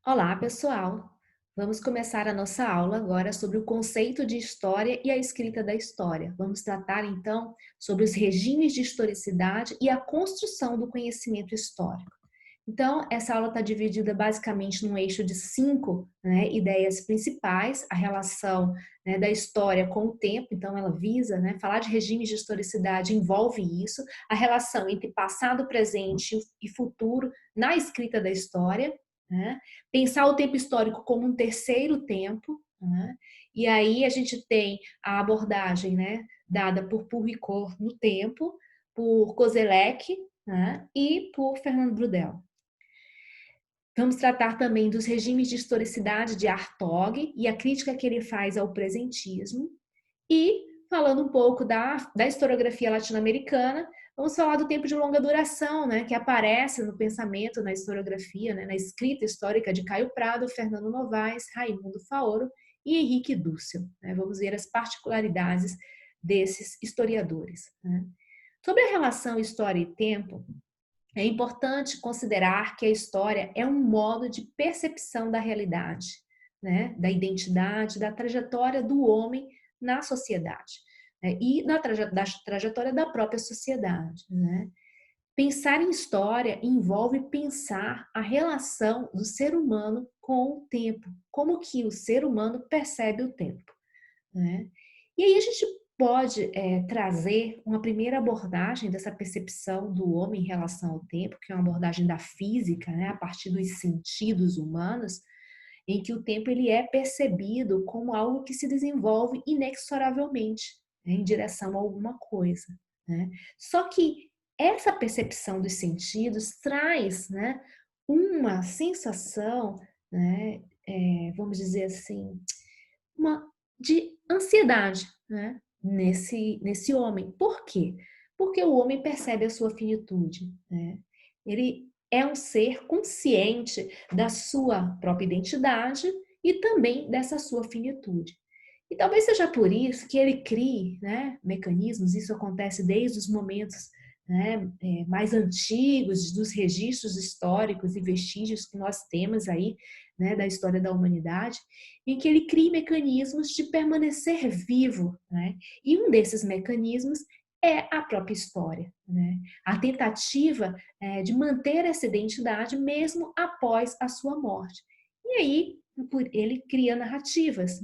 Olá, pessoal! Vamos começar a nossa aula agora sobre o conceito de história e a escrita da história. Vamos tratar então sobre os regimes de historicidade e a construção do conhecimento histórico. Então, essa aula está dividida basicamente num eixo de cinco, ideias principais: a relação, da história com o tempo. Então, ela visa, falar de regimes de historicidade envolve isso, a relação entre passado, presente e futuro na escrita da história, né? Pensar o tempo histórico como um terceiro tempo, né? E aí a gente tem a abordagem, dada por Purricourt no tempo, por Kozelek, né? E por Fernando Brudel. Vamos tratar também dos regimes de historicidade de Hartog e a crítica que ele faz ao presentismo. E, falando um pouco da historiografia latino-americana, vamos falar do tempo de longa duração, que aparece no pensamento, na historiografia, na escrita histórica de Caio Prado, Fernando Novaes, Raimundo Faoro e Henrique Dussel. Vamos ver as particularidades desses historiadores. Sobre a relação história e tempo, é importante considerar que a história é um modo de percepção da realidade, da identidade, da trajetória do homem na sociedade, e da trajetória da própria sociedade. Pensar em história envolve pensar a relação do ser humano com o tempo, como que o ser humano percebe o tempo. E aí a gente pode trazer uma primeira abordagem dessa percepção do homem em relação ao tempo, que é uma abordagem da física, a partir dos sentidos humanos, em que o tempo ele é percebido como algo que se desenvolve inexoravelmente, em direção a alguma coisa. Só que essa percepção dos sentidos traz, uma sensação, vamos dizer assim, uma de ansiedade, nesse homem. Por quê? Porque o homem percebe a sua finitude. Ele é um ser consciente da sua própria identidade e também dessa sua finitude. E talvez seja por isso que ele crie, mecanismos. Isso acontece desde os momentos, mais antigos, dos registros históricos e vestígios que nós temos aí, da história da humanidade, em que ele cria mecanismos de permanecer vivo. E um desses mecanismos é a própria história. A tentativa de manter essa identidade mesmo após a sua morte. E aí ele cria narrativas,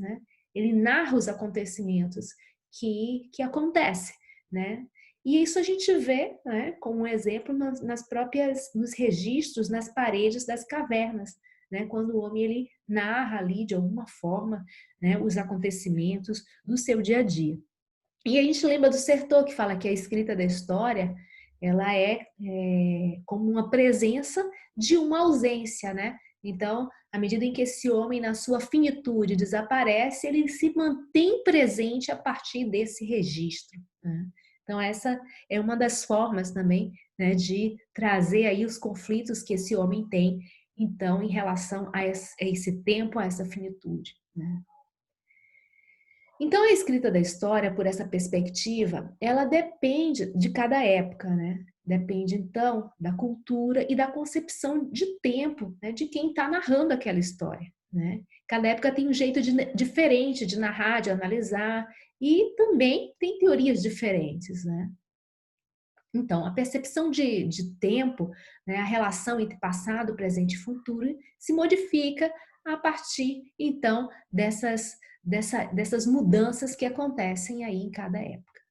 ele narra os acontecimentos que acontecem, E isso a gente vê, como um exemplo nos registros, nas paredes das cavernas, quando o homem ele narra ali de alguma forma, os acontecimentos do seu dia a dia. E a gente lembra do Sertor, que fala que a escrita da história ela é como uma presença de uma ausência, Então, à medida em que esse homem, na sua finitude, desaparece, ele se mantém presente a partir desse registro. Então, essa é uma das formas também, de trazer aí os conflitos que esse homem tem, então, em relação a esse tempo, a essa finitude. Então, a escrita da história, por essa perspectiva, ela depende de cada época, Depende, então, da cultura e da concepção de tempo, de quem está narrando aquela história, Cada época tem um jeito diferente de narrar, de analisar, e também tem teorias diferentes, Então, a percepção de tempo, a relação entre passado, presente e futuro, se modifica a partir, então, dessas mudanças que acontecem aí em cada época.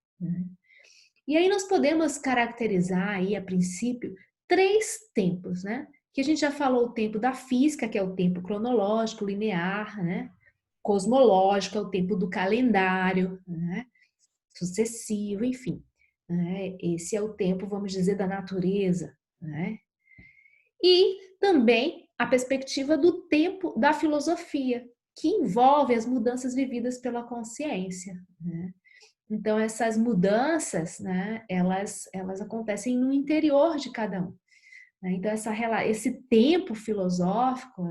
E aí nós podemos caracterizar aí, a princípio, três tempos, Que a gente já falou: o tempo da física, que é o tempo cronológico, linear, cosmológico, é o tempo do calendário, sucessivo, enfim. Esse é o tempo, vamos dizer, da natureza. E também a perspectiva do tempo da filosofia, que envolve as mudanças vividas pela consciência. Então, essas mudanças, elas acontecem no interior de cada um. Então, esse tempo filosófico,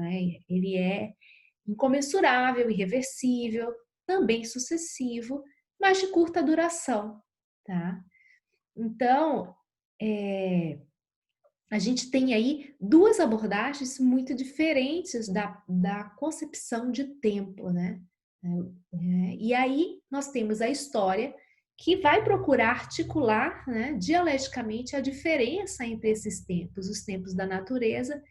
ele é incomensurável, irreversível, também sucessivo, mas de curta duração. Tá? Então, a gente tem aí duas abordagens muito diferentes da concepção de tempo, né? E aí nós temos a história que vai procurar articular, né, dialeticamente a diferença entre esses tempos, os tempos da natureza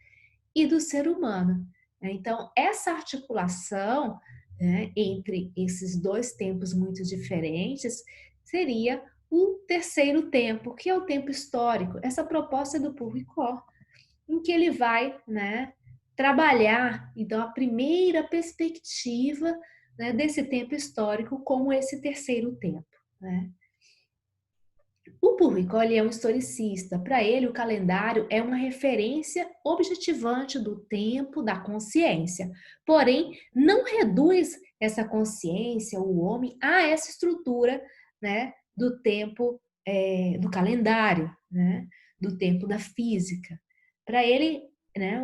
e do ser humano. Então, essa articulação, né, entre esses dois tempos muito diferentes seria o terceiro tempo, que é o tempo histórico. Essa proposta é do Paul Ricoeur, em que ele vai, né, trabalhar, então, a primeira perspectiva, né, desse tempo histórico como esse terceiro tempo. Né? O Público, ele é um historicista. Para ele, o calendário é uma referência objetivante do tempo, da consciência. Porém, não reduz essa consciência, o homem, a essa estrutura, né, do tempo, do calendário, né, do tempo da física. Para ele, né,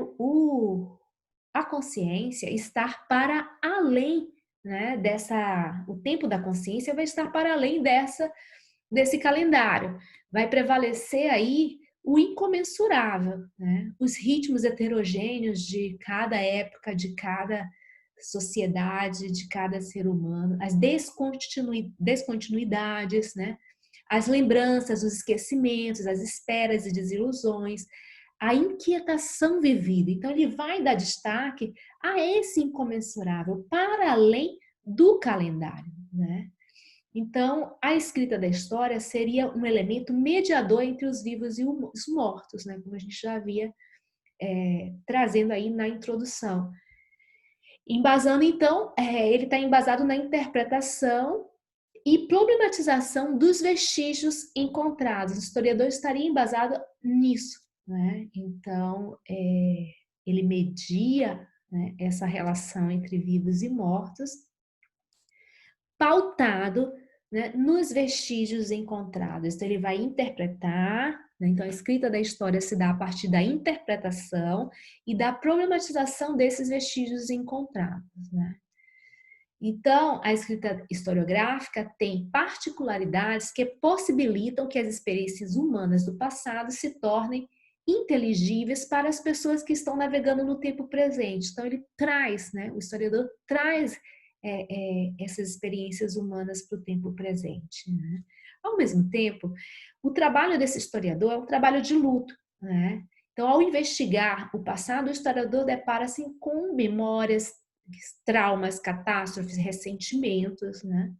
a consciência estar para além, né, o tempo da consciência vai estar para além desse calendário. Vai prevalecer aí o incomensurável, né? Os ritmos heterogêneos de cada época, de cada sociedade, de cada ser humano, as descontinuidades, né? As lembranças, os esquecimentos, as esperas e desilusões, a inquietação vivida. Então, ele vai dar destaque a esse incomensurável, para além do calendário, né? Então, a escrita da história seria um elemento mediador entre os vivos e os mortos, né? Como a gente já havia trazendo aí na introdução. Embasando, então, ele está embasado na interpretação e problematização dos vestígios encontrados. O historiador estaria embasado nisso, né? Então, ele media, né, essa relação entre vivos e mortos, pautado, né, nos vestígios encontrados. Então, ele vai interpretar, né, então a escrita da história se dá a partir da interpretação e da problematização desses vestígios encontrados. Né? Então, a escrita historiográfica tem particularidades que possibilitam que as experiências humanas do passado se tornem inteligíveis para as pessoas que estão navegando no tempo presente. Então, ele traz, né, o historiador traz essas experiências humanas para o tempo presente. Né? Ao mesmo tempo, o trabalho desse historiador é um trabalho de luto. Né? Então, ao investigar o passado, o historiador depara-se com memórias, traumas, catástrofes, ressentimentos, né?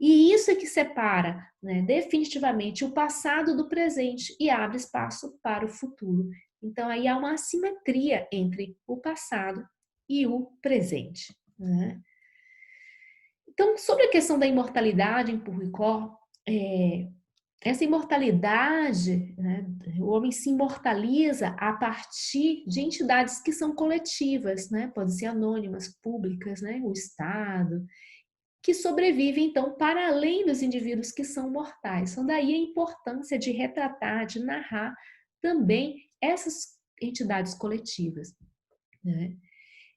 E isso é que separa, né, definitivamente o passado do presente e abre espaço para o futuro. Então aí há uma assimetria entre o passado e o presente. Né? Então, sobre a questão da imortalidade em Puricó, essa imortalidade, né, o homem se imortaliza a partir de entidades que são coletivas, né, podem ser anônimas, públicas, né, o Estado, que sobrevivem, então, para além dos indivíduos que são mortais. Então, daí a importância de retratar, de narrar também essas entidades coletivas. Né?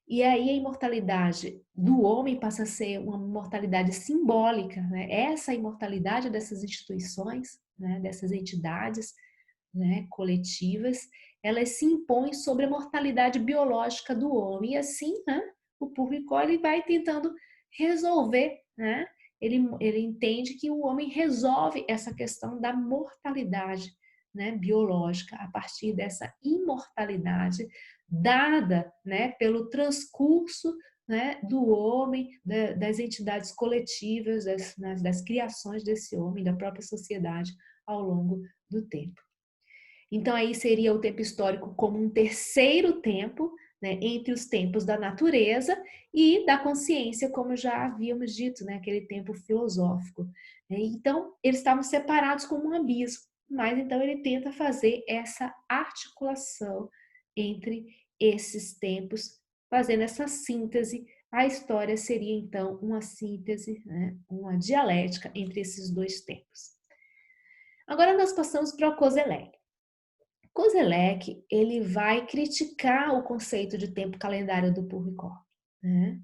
E aí a imortalidade do homem passa a ser uma imortalidade simbólica, né? Essa imortalidade dessas instituições, né? Dessas entidades, né? Coletivas, elas se impõem sobre a mortalidade biológica do homem. E assim, né? O público ele vai tentando resolver, né? Ele entende que o homem resolve essa questão da mortalidade, né? Biológica a partir dessa imortalidade dada, né, pelo transcurso, né, do homem, das entidades coletivas, das criações desse homem, da própria sociedade ao longo do tempo. Então aí seria o tempo histórico como um terceiro tempo, né, entre os tempos da natureza e da consciência, como já havíamos dito, né, aquele tempo filosófico. Então eles estavam separados como um abismo, mas então ele tenta fazer essa articulação entre esses tempos, fazendo essa síntese. A história seria então uma síntese, né, uma dialética entre esses dois tempos. Agora nós passamos para o Koselleck. Koselleck, ele vai criticar o conceito de tempo calendário do Puricó. Né?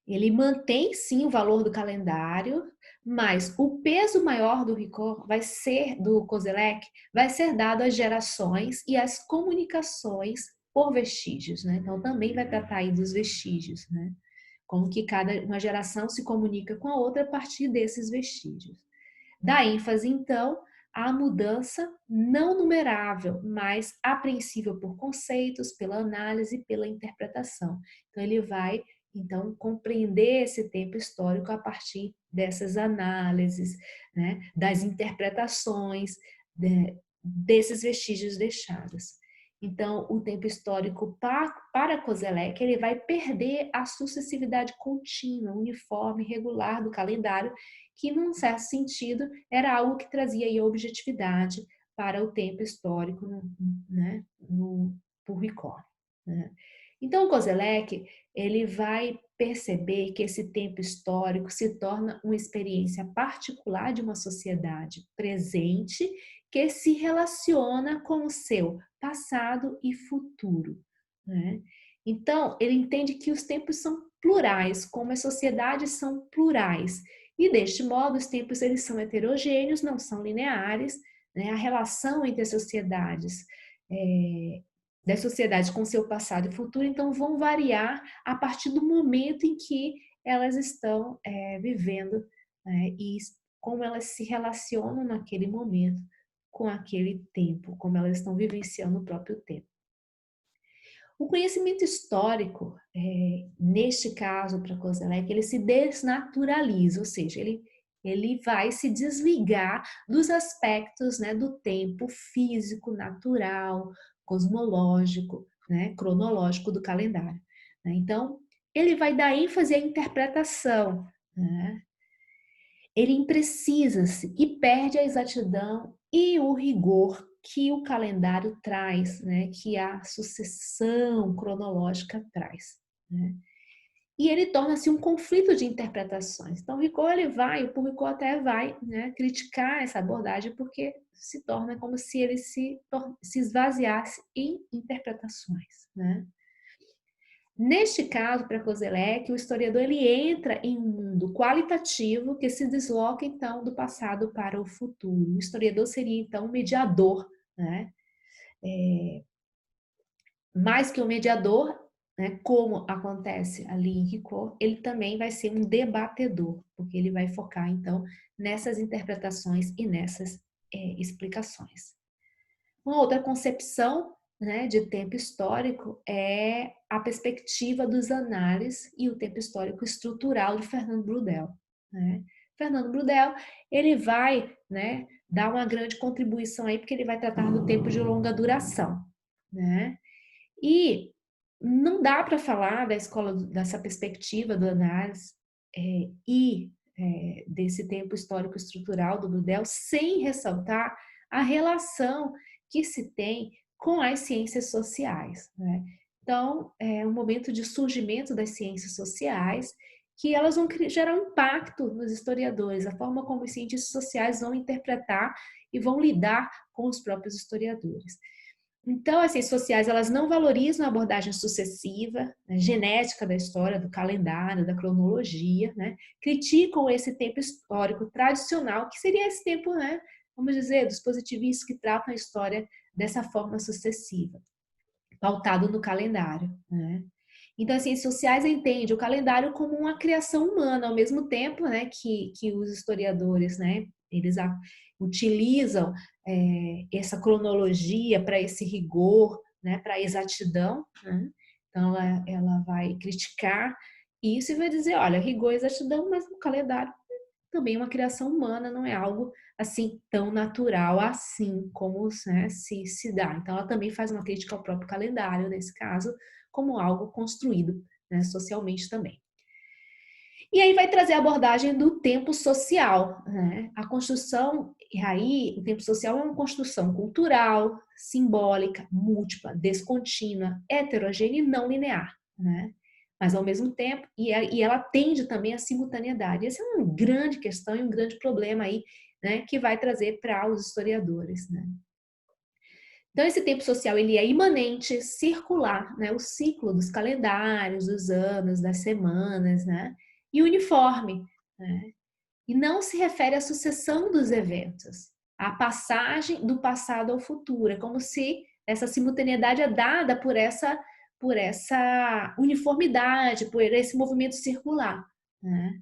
Ele mantém sim o valor do calendário, Mas o peso maior do Ricoeur vai ser, do Kozelek, vai ser dado às gerações e às comunicações por vestígios, né? Então também vai tratar aí dos vestígios, né? Como que cada uma geração se comunica com a outra a partir desses vestígios. Dá ênfase, então, à mudança não numerável, mas apreensível por conceitos, pela análise e pela interpretação. Então, ele vai, então, compreender esse tempo histórico a partir dessas análises, né, das interpretações, desses vestígios deixados. Então, o tempo histórico para Kozelek, ele vai perder a sucessividade contínua, uniforme, regular do calendário, que, num certo sentido, era algo que trazia aí a objetividade para o tempo histórico, né, por Ricoeur, né? Então, o Kozelek, ele vai perceber que esse tempo histórico se torna uma experiência particular de uma sociedade presente que se relaciona com o seu passado e futuro, né? Então, ele entende que os tempos são plurais, como as sociedades são plurais, e deste modo os tempos eles são heterogêneos, não são lineares, né? A relação entre as sociedades, das sociedades com seu passado e futuro, então vão variar a partir do momento em que elas estão vivendo, né? E como elas se relacionam naquele momento com aquele tempo, como elas estão vivenciando o próprio tempo. O conhecimento histórico, neste caso para Kozelek, ele se desnaturaliza, ou seja, ele vai se desligar dos aspectos, né, do tempo físico, natural, cosmológico, né, cronológico do calendário, né? Então, ele vai dar ênfase à interpretação, né? Ele imprecisa-se e perde a exatidão e o rigor que o calendário traz, né? Que a sucessão cronológica traz, né? E ele torna-se um conflito de interpretações. Então, o Ricoeur, o Ricoeur até vai, né, criticar essa abordagem porque se torna como se ele se esvaziasse em interpretações, né? Neste caso, para Kozelek, o historiador ele entra em um mundo qualitativo que se desloca então do passado para o futuro. O historiador seria então um mediador, né? Mais que um mediador, né, como acontece ali em Ricoeur, ele também vai ser um debatedor, porque ele vai focar então nessas interpretações e nessas explicações. Uma outra concepção, né, de tempo histórico é a perspectiva dos análises e o tempo histórico estrutural de Fernando Braudel, né? Fernando Braudel, ele vai, né, dar uma grande contribuição aí, porque ele vai tratar do tempo de longa duração, né? E não dá para falar da escola, dessa perspectiva do análise desse tempo histórico estrutural do Braudel sem ressaltar a relação que se tem com as ciências sociais, né? Então, é um momento de surgimento das ciências sociais que elas vão gerar um impacto nos historiadores, a forma como os cientistas sociais vão interpretar e vão lidar com os próprios historiadores. Então, as ciências sociais, elas não valorizam a abordagem sucessiva, né, genética da história, do calendário, da cronologia, né? Criticam esse tempo histórico tradicional, que seria esse tempo, né, vamos dizer, dos positivistas que tratam a história dessa forma sucessiva, pautado no calendário, né? Então, as ciências sociais entendem o calendário como uma criação humana, ao mesmo tempo, né, que os historiadores, né, eles utilizam essa cronologia para esse rigor, né, para a exatidão, né? Então, ela vai criticar isso e vai dizer, olha, rigor e exatidão, mas no calendário também é uma criação humana, não é algo assim tão natural assim como, né, se dá. Então, ela também faz uma crítica ao próprio calendário, nesse caso, como algo construído, né, socialmente também. E aí vai trazer a abordagem do tempo social, né? A construção, e aí o tempo social é uma construção cultural, simbólica, múltipla, descontínua, heterogênea e não linear, né? Mas ao mesmo tempo, e ela tende também à simultaneidade. Essa é uma grande questão e um grande problema aí, né, que vai trazer para os historiadores, né? Então, esse tempo social ele é imanente, circular, né? O ciclo dos calendários, dos anos, das semanas, né? E uniforme, né? e não se refere à sucessão dos eventos, à passagem do passado ao futuro. É como se essa simultaneidade é dada por essa uniformidade, por esse movimento circular, né?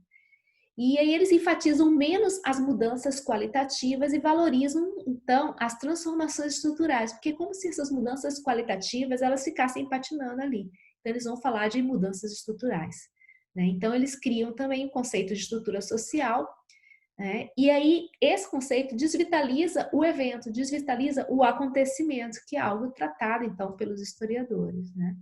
E aí eles enfatizam menos as mudanças qualitativas e valorizam, então, as transformações estruturais, porque é como se essas mudanças qualitativas elas ficassem patinando ali. Então, eles vão falar de mudanças estruturais, né? Então, eles criam também o conceito de estrutura social, né? E aí esse conceito desvitaliza o evento, desvitaliza o acontecimento, que é algo tratado, então, pelos historiadores, né?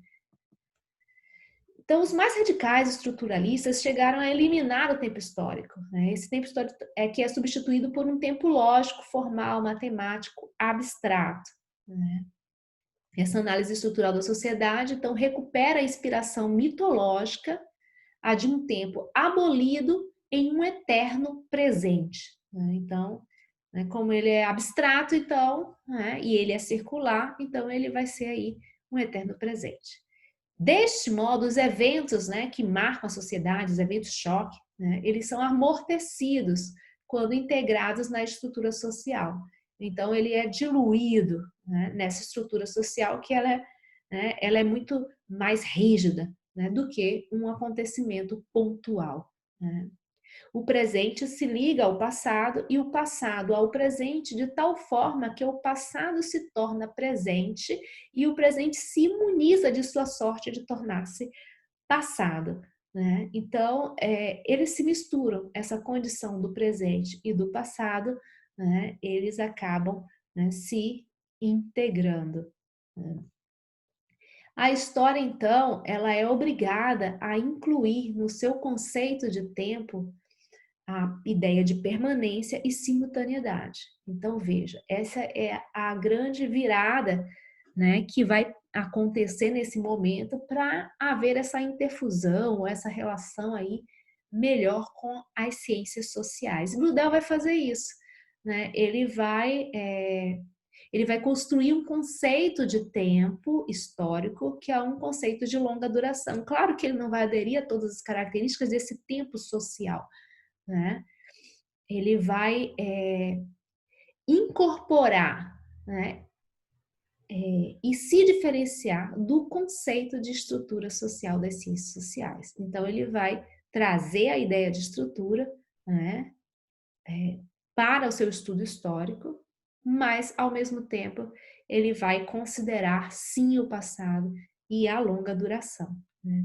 Então, os mais radicais estruturalistas chegaram a eliminar o tempo histórico, né? Esse tempo histórico é que é substituído por um tempo lógico, formal, matemático, abstrato, né? Essa análise estrutural da sociedade, então, recupera a inspiração mitológica, a de um tempo abolido em um eterno presente, né? Então, né, como ele é abstrato, então, né, e ele é circular, então ele vai ser aí um eterno presente. Deste modo, os eventos, né, que marcam a sociedade, os eventos choque, né, eles são amortecidos quando integrados na estrutura social. Então, ele é diluído, né, nessa estrutura social que ela é muito mais rígida, né, do que um acontecimento pontual, né? O presente se liga ao passado e o passado ao presente de tal forma que o passado se torna presente e o presente se imuniza de sua sorte de tornar-se passado, né? Então, eles se misturam, essa condição do presente e do passado, né? Eles acabam, né, se integrando, né? A história, então, ela é obrigada a incluir no seu conceito de tempo a ideia de permanência e simultaneidade. Então, veja, essa é a grande virada, né, que vai acontecer nesse momento para haver essa interfusão, essa relação aí melhor com as ciências sociais. E Bludel vai fazer isso, né? Ele vai construir um conceito de tempo histórico que é um conceito de longa duração. Claro que ele não vai aderir a todas as características desse tempo social, né? Ele vai incorporar, né, e se diferenciar do conceito de estrutura social das ciências sociais. Então, ele vai trazer a ideia de estrutura, né, para o seu estudo histórico, mas, ao mesmo tempo, ele vai considerar, sim, o passado e a longa duração, né?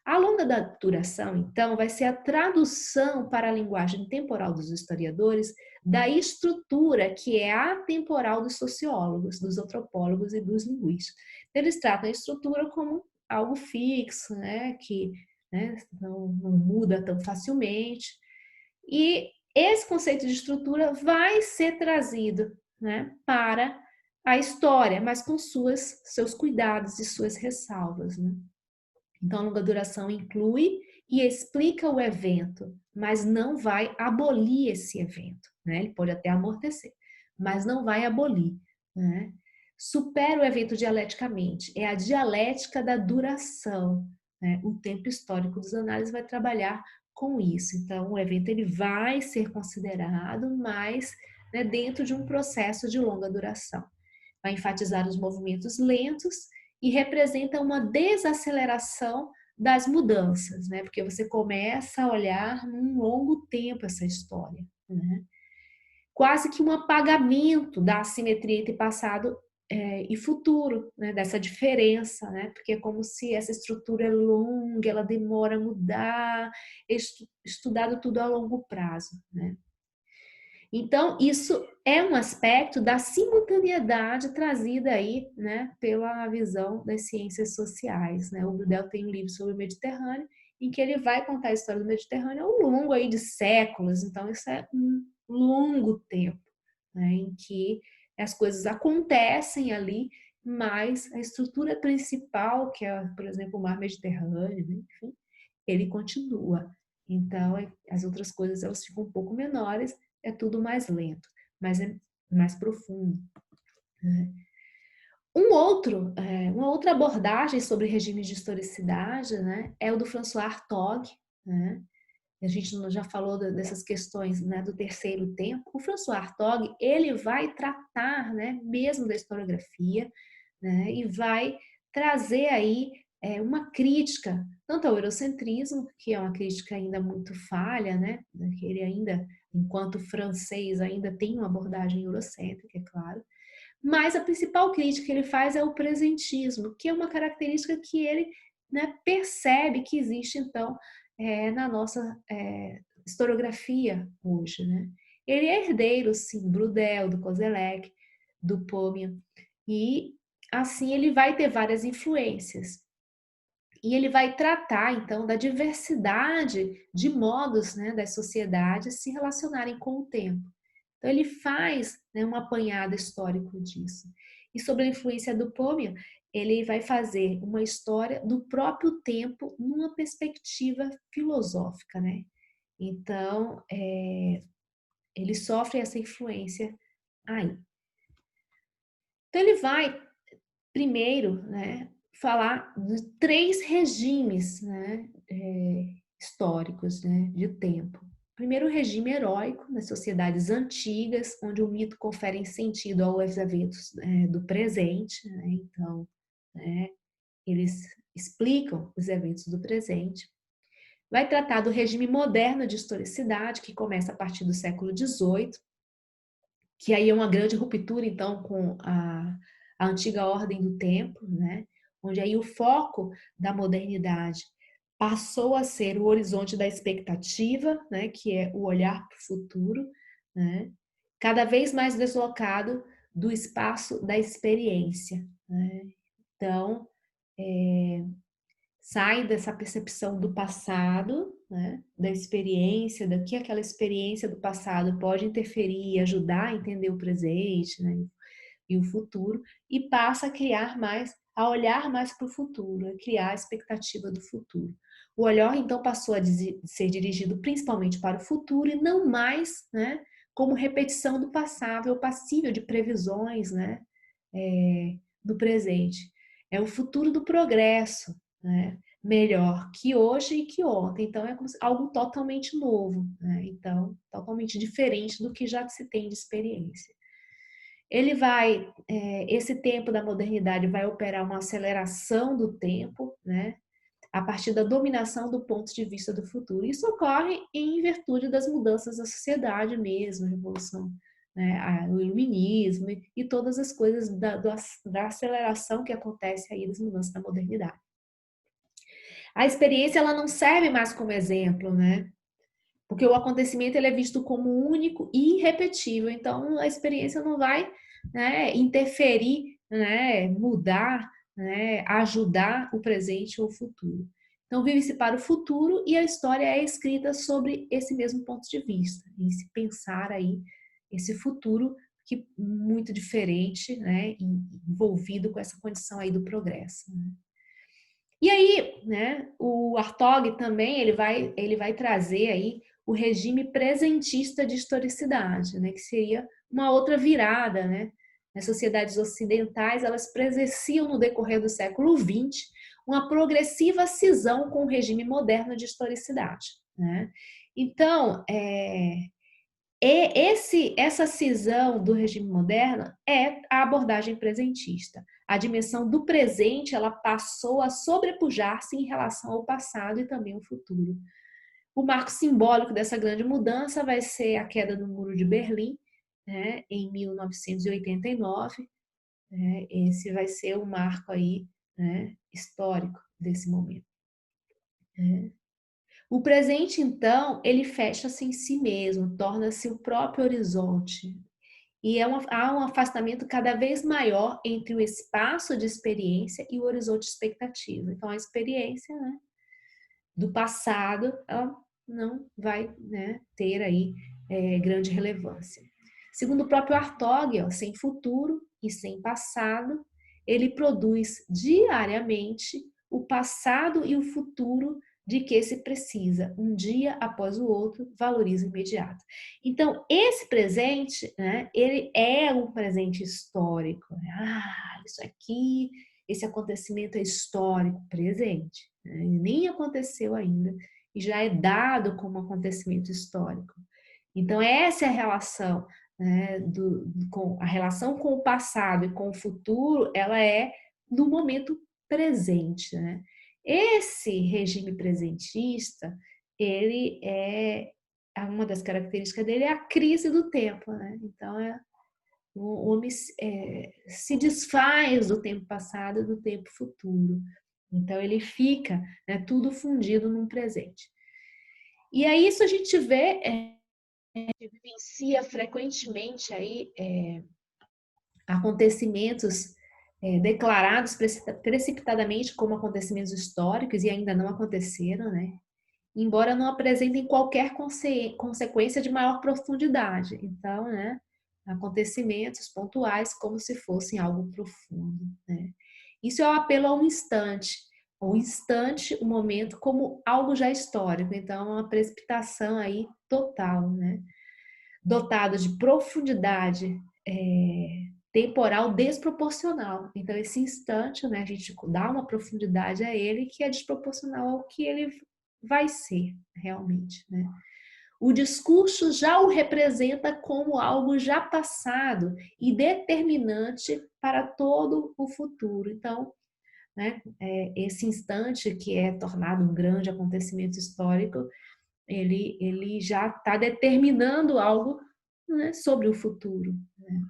A longa duração, então, vai ser a tradução para a linguagem temporal dos historiadores da estrutura que é atemporal dos sociólogos, dos antropólogos e dos linguistas. Eles tratam a estrutura como algo fixo, né, que, né, não muda tão facilmente. E esse conceito de estrutura vai ser trazido, né, para a história, mas com seus cuidados e suas ressalvas, né? Então, a longa duração inclui e explica o evento, mas não vai abolir esse evento, né? Ele pode até amortecer, mas não vai abolir, né? Supera o evento dialeticamente, é a dialética da duração, né? O tempo histórico dos análises vai trabalhar com isso. Então, o evento ele vai ser considerado, mas, né, dentro de um processo de longa duração. Vai enfatizar os movimentos lentos e representa uma desaceleração das mudanças, né? Porque você começa a olhar num longo tempo essa história, né? Quase que um apagamento da assimetria entre passado e futuro, né? Dessa diferença, né? Porque é como se essa estrutura é longa, ela demora a mudar, estudado tudo a longo prazo, né? Então, isso é um aspecto da simultaneidade trazida aí, né, pela visão das ciências sociais, né? O Brudel tem um livro sobre o Mediterrâneo, em que ele vai contar a história do Mediterrâneo ao longo aí de séculos. Então, isso é um longo tempo, né, em que as coisas acontecem ali, mas a estrutura principal, que é, por exemplo, o mar Mediterrâneo, né, enfim, ele continua. Então, as outras coisas elas ficam um pouco menores, é tudo mais lento, mas é mais profundo, né? Uma outra abordagem sobre regimes de historicidade, né, é o do François Hartog, né? a gente já falou dessas questões, né, do terceiro tempo, o François Hartog, ele vai tratar, né, mesmo da historiografia, né, e vai trazer aí uma crítica, tanto ao eurocentrismo, que é uma crítica ainda muito falha, né, que ele ainda, enquanto francês, ainda tem uma abordagem eurocêntrica, é claro, mas a principal crítica que ele faz é o presentismo, que é uma característica que ele, né, percebe que existe, então, na nossa historiografia hoje. Né? Ele é herdeiro, sim, do Brudel, do Koselleck, do Pomian, e assim ele vai ter várias influências. E ele vai tratar, então, da diversidade de modos, né, das sociedades se relacionarem com o tempo. Então, ele faz, né, um apanhado histórico disso. E sobre a influência do Pomian, ele vai fazer uma história do próprio tempo numa perspectiva filosófica, né? Então, ele sofre essa influência aí. Então, ele vai, primeiro, né, falar de 3 regimes, né, históricos, né, de tempo. Primeiro, o regime heróico, nas sociedades antigas, onde o mito confere sentido aos eventos do presente. Né? Então, né, eles explicam os eventos do presente. Vai tratar do regime moderno de historicidade, que começa a partir do século XVIII, que aí é uma grande ruptura, então, com a antiga ordem do tempo, né? Onde aí o foco da modernidade passou a ser o horizonte da expectativa, né? Que é o olhar para o futuro, né? Cada vez mais deslocado do espaço da experiência. Né? Então, sai dessa percepção do passado, né, da experiência, da que aquela experiência do passado pode interferir e ajudar a entender o presente, né, e o futuro, e passa a criar mais, a olhar mais para o futuro, a criar a expectativa do futuro. O olhar, então, passou a ser dirigido principalmente para o futuro e não mais, né, como repetição do passado, ou passível de previsões, né, do presente. É o futuro do progresso, né? Melhor que hoje e que ontem. Então, é algo totalmente novo, né? Então, totalmente diferente do que já se tem de experiência. Ele vai, esse tempo da modernidade vai operar uma aceleração do tempo, né? A partir da dominação do ponto de vista do futuro. Isso ocorre em virtude das mudanças da sociedade mesmo, a revolução, né, o iluminismo e todas as coisas da aceleração que acontece aí das mudanças da modernidade. A experiência ela não serve mais como exemplo, né? Porque o acontecimento ele é visto como único e irrepetível. Então a experiência não vai, né, interferir, né, mudar, né, ajudar o presente ou o futuro. Então vive-se para o futuro e a história é escrita sobre esse mesmo ponto de vista, em se pensar aí esse futuro que muito diferente, né, envolvido com essa condição aí do progresso. Né? E aí, né, o Hartog também ele vai trazer aí o regime presentista de historicidade, né, que seria uma outra virada, né? As sociedades ocidentais, elas presenciam no decorrer do século XX uma progressiva cisão com o regime moderno de historicidade, né? Então, essa cisão do regime moderno é a abordagem presentista. A dimensão do presente ela passou a sobrepujar-se em relação ao passado e também ao futuro. O marco simbólico dessa grande mudança vai ser a queda do Muro de Berlim, né, em 1989. Né, esse vai ser o marco aí, né, histórico desse momento. Né. O presente, então, ele fecha-se em si mesmo, torna-se o próprio horizonte. E há um afastamento cada vez maior entre o espaço de experiência e o horizonte de expectativa. Então, a experiência, né, do passado, ela não vai, né, ter aí grande relevância. Segundo o próprio Hartog, ó, sem futuro e sem passado, ele produz diariamente o passado e o futuro de que se precisa, um dia após o outro, valoriza o imediato. Então, esse presente, né, ele é um presente histórico. Né? Ah, isso aqui, esse acontecimento é histórico, presente. Né? Nem aconteceu ainda, e já é dado como acontecimento histórico. Então, essa é a relação, né, a relação com o passado e com o futuro, ela é no momento presente, né? Esse regime presentista, ele uma das características dele é a crise do tempo, né? Então, o homem se desfaz do tempo passado e do tempo futuro. Então, ele fica, né, tudo fundido num presente. E aí, isso a gente vê, vivencia frequentemente aí, acontecimentos declarados precipitadamente como acontecimentos históricos e ainda não aconteceram, né? Embora não apresentem qualquer consequência de maior profundidade. Então, né, acontecimentos pontuais como se fossem algo profundo, né? Isso é o apelo ao instante. O instante, o momento, como algo já histórico. Então, é uma precipitação aí total, né? Dotado de profundidade temporal desproporcional. Então, esse instante, né, a gente dá uma profundidade a ele que é desproporcional ao que ele vai ser realmente, né? O discurso já o representa como algo já passado e determinante para todo o futuro. Então, né, esse instante que é tornado um grande acontecimento histórico, ele já está determinando algo, né, sobre o futuro. Né?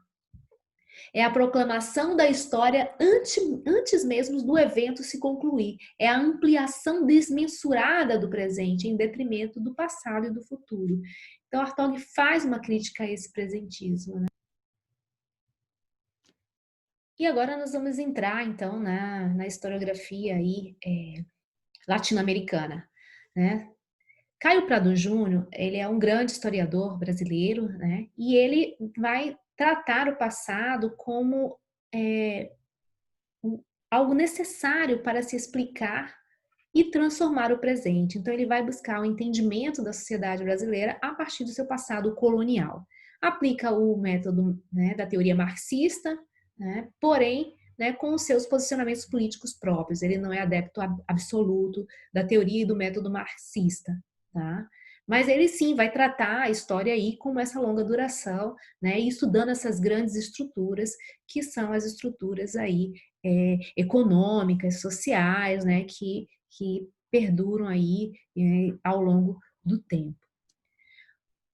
É a proclamação da história antes mesmo do evento se concluir. É a ampliação desmensurada do presente em detrimento do passado e do futuro. Então, Hartog faz uma crítica a esse presentismo. Né? E agora nós vamos entrar, então, na historiografia aí, latino-americana. Né? Caio Prado Júnior, ele é um grande historiador brasileiro, né? E ele vai tratar o passado como algo necessário para se explicar e transformar o presente. Então, ele vai buscar o entendimento da sociedade brasileira a partir do seu passado colonial. Aplica o método, né, da teoria marxista, né, porém, né, com os seus posicionamentos políticos próprios. Ele não é adepto absoluto da teoria e do método marxista, tá? Mas ele sim vai tratar a história aí com essa longa duração, né, e estudando essas grandes estruturas, que são as estruturas aí econômicas, sociais, né, que perduram aí ao longo do tempo.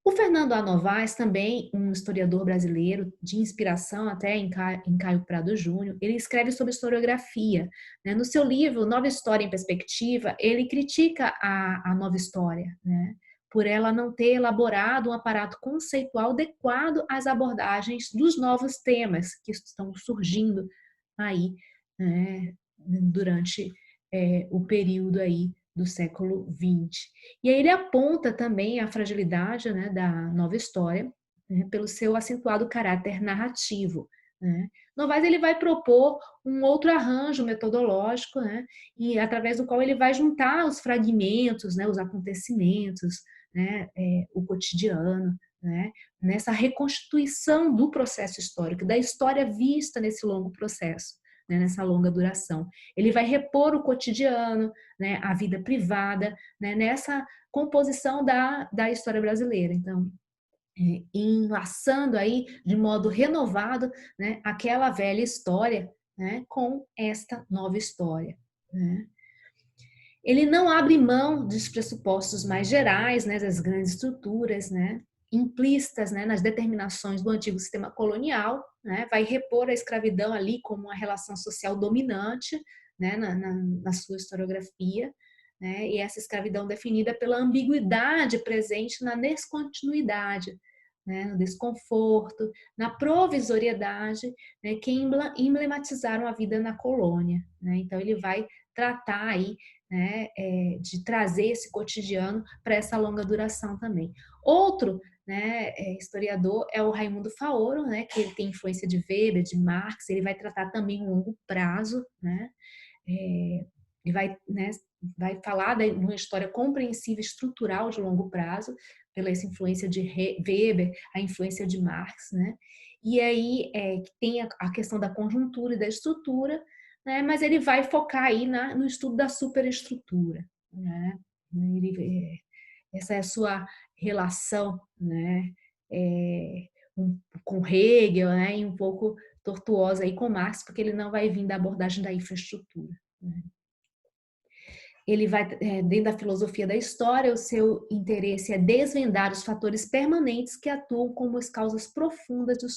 O Fernando A. Novaes, também um historiador brasileiro de inspiração até em Caio Prado Júnior, ele escreve sobre historiografia. Né? No seu livro Nova História em Perspectiva, ele critica a nova história, né? Por ela não ter elaborado um aparato conceitual adequado às abordagens dos novos temas que estão surgindo aí, né, durante o período aí do século XX. E aí ele aponta também a fragilidade, né, da nova história, né, pelo seu acentuado caráter narrativo. Né? Novaes ele vai propor um outro arranjo metodológico, né, e através do qual ele vai juntar os fragmentos, né, os acontecimentos, né, o cotidiano, né, nessa reconstituição do processo histórico, da história vista nesse longo processo, né, nessa longa duração. Ele vai repor o cotidiano, né, a vida privada, né, nessa composição da história brasileira. Então, enlaçando aí de modo renovado, né, aquela velha história, né, com esta nova história. Né? Ele não abre mão dos pressupostos mais gerais, né, das grandes estruturas, né, implícitas, né, nas determinações do antigo sistema colonial, né, vai repor a escravidão ali como uma relação social dominante, né, na sua historiografia, né, e essa escravidão definida pela ambiguidade presente na descontinuidade, né, no desconforto, na provisoriedade, né, que emblematizaram a vida na colônia. Né? Então ele vai tratar aí, né, de trazer esse cotidiano para essa longa duração também. Outro, né, historiador é o Raimundo Faoro, né, que ele tem influência de Weber, de Marx, ele vai tratar também o longo prazo, né, ele vai, né, vai falar de uma história compreensiva estrutural de longo prazo, pela essa influência de Weber, a influência de Marx, né, e aí tem a questão da conjuntura e da estrutura, né, mas ele vai focar aí no estudo da superestrutura, né? né? Essa é a sua relação, né, eh, com Hegel, né, e um pouco tortuosa aí com Marx, porque ele não vai vir da abordagem da infraestrutura, né. Ele vai, dentro da filosofia da história, o seu interesse é desvendar os fatores permanentes que atuam como as causas profundas dos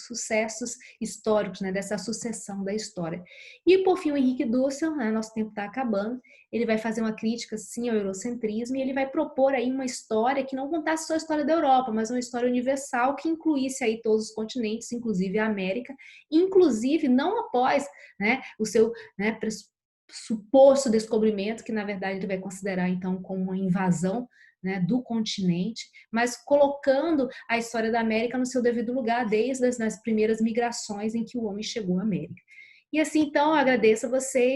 sucessos históricos, né, dessa sucessão da história. E, por fim, o Henrique Dussel, né, nosso tempo está acabando, ele vai fazer uma crítica, sim, ao eurocentrismo, e ele vai propor aí uma história que não contasse só a história da Europa, mas uma história universal que incluísse aí todos os continentes, inclusive a América, inclusive não após, né, o seu, né, suposto descobrimento, que na verdade ele vai considerar então como uma invasão, né, do continente, mas colocando a história da América no seu devido lugar, desde as primeiras migrações em que o homem chegou à América. E assim, então, eu agradeço a vocês.